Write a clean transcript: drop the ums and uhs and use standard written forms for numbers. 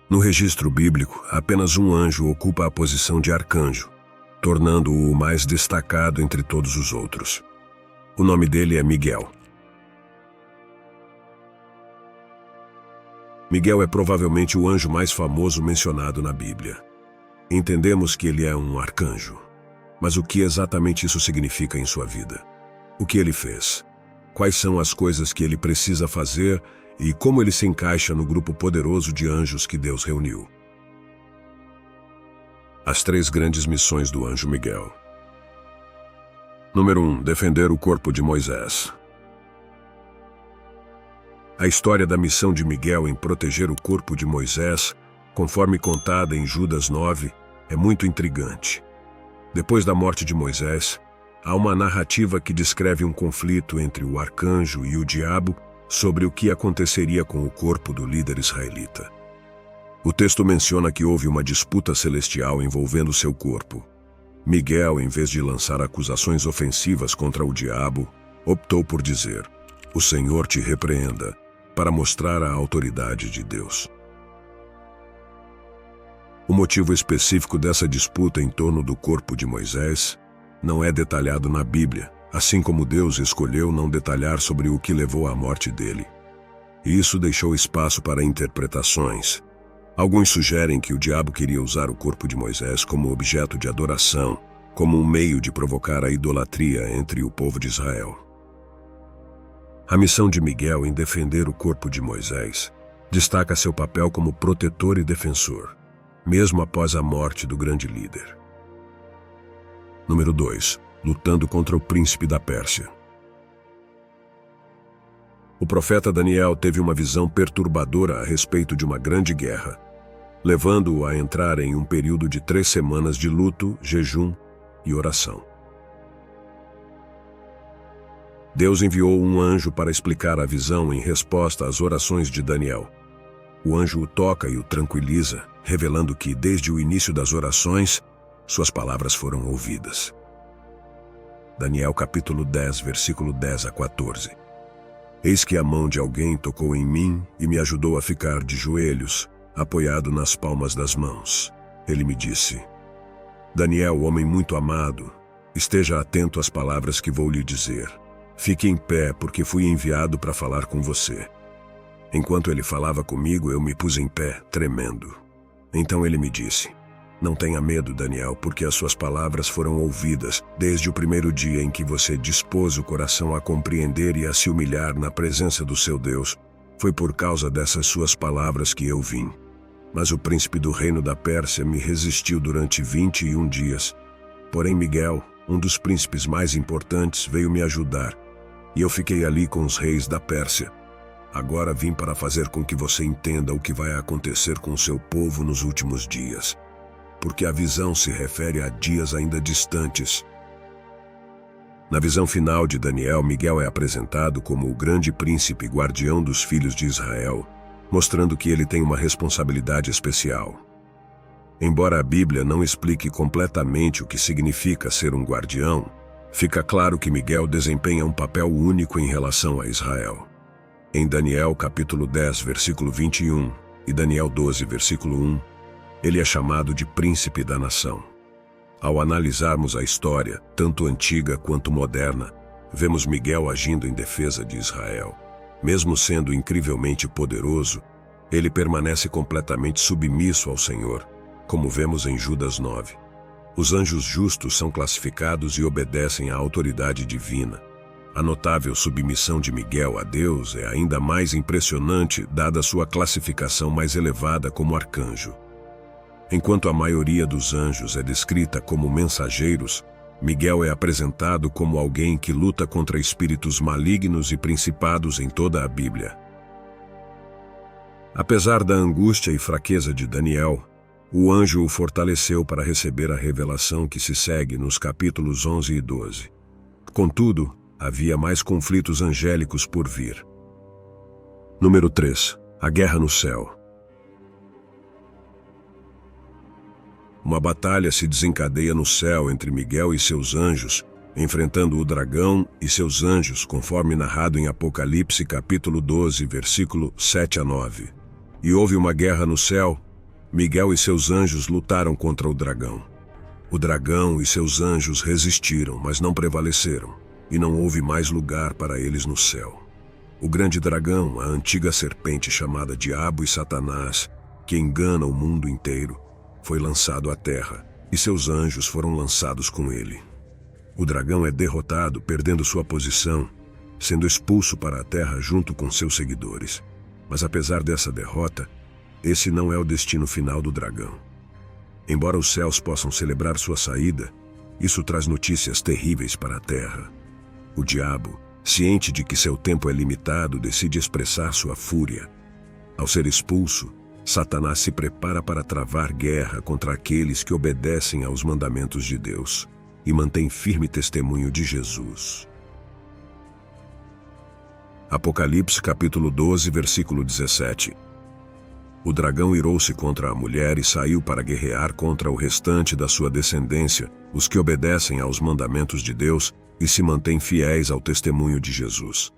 No registro bíblico, apenas um anjo ocupa a posição de arcanjo, tornando-o o mais destacado entre todos os outros. O nome dele é Miguel. Miguel é provavelmente o anjo mais famoso mencionado na Bíblia. Entendemos que ele é um arcanjo. Mas o que exatamente isso significa em sua vida? O que ele fez? Quais são as coisas que ele precisa fazer e como ele se encaixa no grupo poderoso de anjos que Deus reuniu? As 3 grandes missões do anjo Miguel. Número 1. Defender o corpo de Moisés. A história da missão de Miguel em proteger o corpo de Moisés, conforme contada em Judas 9, é muito intrigante. Depois da morte de Moisés, há uma narrativa que descreve um conflito entre o arcanjo e o diabo sobre o que aconteceria com o corpo do líder israelita. O texto menciona que houve uma disputa celestial envolvendo seu corpo. Miguel, em vez de lançar acusações ofensivas contra o diabo, optou por dizer: "O Senhor te repreenda", para mostrar a autoridade de Deus. O motivo específico dessa disputa em torno do corpo de Moisés não é detalhado na Bíblia, assim como Deus escolheu não detalhar sobre o que levou à morte dele. E isso deixou espaço para interpretações. Alguns sugerem que o diabo queria usar o corpo de Moisés como objeto de adoração, como um meio de provocar a idolatria entre o povo de Israel. A missão de Miguel em defender o corpo de Moisés destaca seu papel como protetor e defensor, mesmo após a morte do grande líder. Número 2. Lutando contra o príncipe da Pérsia. O profeta Daniel teve uma visão perturbadora a respeito de uma grande guerra, levando-o a entrar em um período de 3 semanas de luto, jejum e oração. Deus enviou um anjo para explicar a visão em resposta às orações de Daniel. O anjo o toca e o tranquiliza, revelando que, desde o início das orações, suas palavras foram ouvidas. Daniel capítulo 10, versículo 10 a 14. Eis que a mão de alguém tocou em mim e me ajudou a ficar de joelhos, apoiado nas palmas das mãos. Ele me disse: Daniel, homem muito amado, esteja atento às palavras que vou lhe dizer. Fique em pé, porque fui enviado para falar com você. Enquanto ele falava comigo, eu me pus em pé, tremendo. Então ele me disse: Não tenha medo, Daniel, porque as suas palavras foram ouvidas desde o primeiro dia em que você dispôs o coração a compreender e a se humilhar na presença do seu Deus. Foi por causa dessas suas palavras que eu vim. Mas o príncipe do reino da Pérsia me resistiu durante 21 dias. Porém Miguel, um dos príncipes mais importantes, veio me ajudar, e eu fiquei ali com os reis da Pérsia. Agora vim para fazer com que você entenda o que vai acontecer com o seu povo nos últimos dias, porque a visão se refere a dias ainda distantes. Na visão final de Daniel, Miguel é apresentado como o grande príncipe guardião dos filhos de Israel, mostrando que ele tem uma responsabilidade especial. Embora a Bíblia não explique completamente o que significa ser um guardião, fica claro que Miguel desempenha um papel único em relação a Israel. Em Daniel capítulo 10, versículo 21 e Daniel 12, versículo 1, ele é chamado de príncipe da nação. Ao analisarmos a história, tanto antiga quanto moderna, vemos Miguel agindo em defesa de Israel. Mesmo sendo incrivelmente poderoso, ele permanece completamente submisso ao Senhor, como vemos em Judas 9. Os anjos justos são classificados e obedecem à autoridade divina. A notável submissão de Miguel a Deus é ainda mais impressionante, dada sua classificação mais elevada como arcanjo. Enquanto a maioria dos anjos é descrita como mensageiros, Miguel é apresentado como alguém que luta contra espíritos malignos e principados em toda a Bíblia. Apesar da angústia e fraqueza de Daniel, o anjo o fortaleceu para receber a revelação que se segue nos capítulos 11 e 12. Contudo, havia mais conflitos angélicos por vir. Número 3. A guerra no céu. Uma batalha se desencadeia no céu entre Miguel e seus anjos, enfrentando o dragão e seus anjos, conforme narrado em Apocalipse capítulo 12, versículo 7 a 9. E houve uma guerra no céu, Miguel e seus anjos lutaram contra o dragão. O dragão e seus anjos resistiram, mas não prevaleceram, e não houve mais lugar para eles no céu. O grande dragão, a antiga serpente chamada Diabo e Satanás, que engana o mundo inteiro, foi lançado à terra, e seus anjos foram lançados com ele. O dragão é derrotado, perdendo sua posição, sendo expulso para a terra junto com seus seguidores. Mas apesar dessa derrota, esse não é o destino final do dragão. Embora os céus possam celebrar sua saída, isso traz notícias terríveis para a terra. O diabo, ciente de que seu tempo é limitado, decide expressar sua fúria. Ao ser expulso, Satanás se prepara para travar guerra contra aqueles que obedecem aos mandamentos de Deus e mantêm firme testemunho de Jesus. Apocalipse capítulo 12, versículo 17. O dragão irou-se contra a mulher e saiu para guerrear contra o restante da sua descendência, os que obedecem aos mandamentos de Deus e se mantêm fiéis ao testemunho de Jesus.